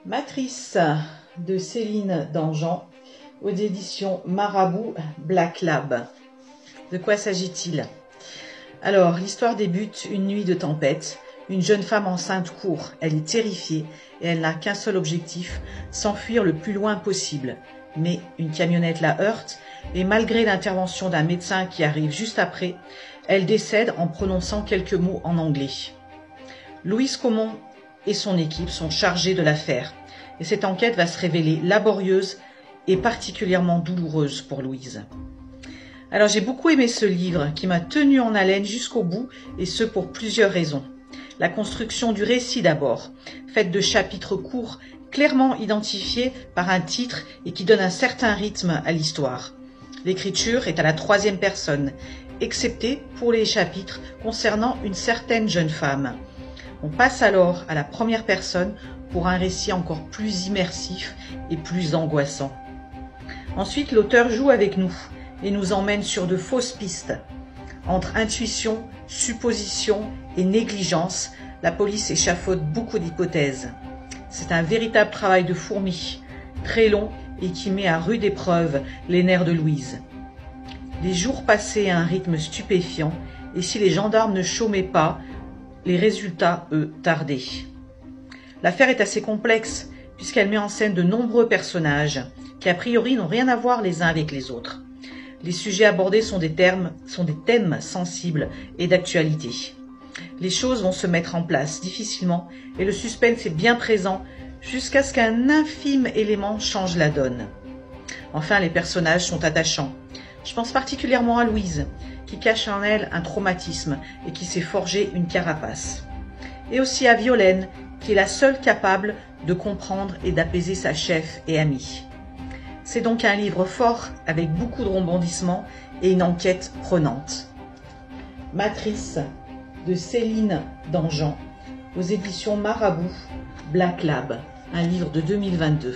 Matrice de Céline Dangean aux éditions Marabout Black Lab. De quoi s'agit-il? Alors, l'histoire débute une nuit de tempête. Une jeune femme enceinte court. Elle est terrifiée et elle n'a qu'un seul objectif, s'enfuir le plus loin possible. Mais une camionnette la heurte et malgré l'intervention d'un médecin qui arrive juste après, elle décède en prononçant quelques mots en anglais. Louise Comon et son équipe sont chargés de l'affaire et cette enquête va se révéler laborieuse et particulièrement douloureuse pour Louise. Alors j'ai beaucoup aimé ce livre qui m'a tenu en haleine jusqu'au bout et ce pour plusieurs raisons. La construction du récit d'abord, faite de chapitres courts, clairement identifiés par un titre et qui donne un certain rythme à l'histoire. L'écriture est à la troisième personne, excepté pour les chapitres concernant une certaine jeune femme. On passe alors à la première personne pour un récit encore plus immersif et plus angoissant. Ensuite, l'auteur joue avec nous et nous emmène sur de fausses pistes. Entre intuition, supposition et négligence, la police échafaude beaucoup d'hypothèses. C'est un véritable travail de fourmi, très long et qui met à rude épreuve les nerfs de Louise. Les jours passaient à un rythme stupéfiant et si les gendarmes ne chômaient pas, les résultats, eux, tardaient. L'affaire est assez complexe puisqu'elle met en scène de nombreux personnages qui a priori n'ont rien à voir les uns avec les autres. Les sujets abordés sont des thèmes sensibles et d'actualité. Les choses vont se mettre en place difficilement et le suspense est bien présent jusqu'à ce qu'un infime élément change la donne. Enfin, les personnages sont attachants. Je pense particulièrement à Louise, qui cache en elle un traumatisme et qui s'est forgé une carapace. Et aussi à Violaine, qui est la seule capable de comprendre et d'apaiser sa chef et amie. C'est donc un livre fort avec beaucoup de rebondissements et une enquête prenante. Matrice de Céline Dangean aux éditions Marabout Black Lab, un livre de 2022.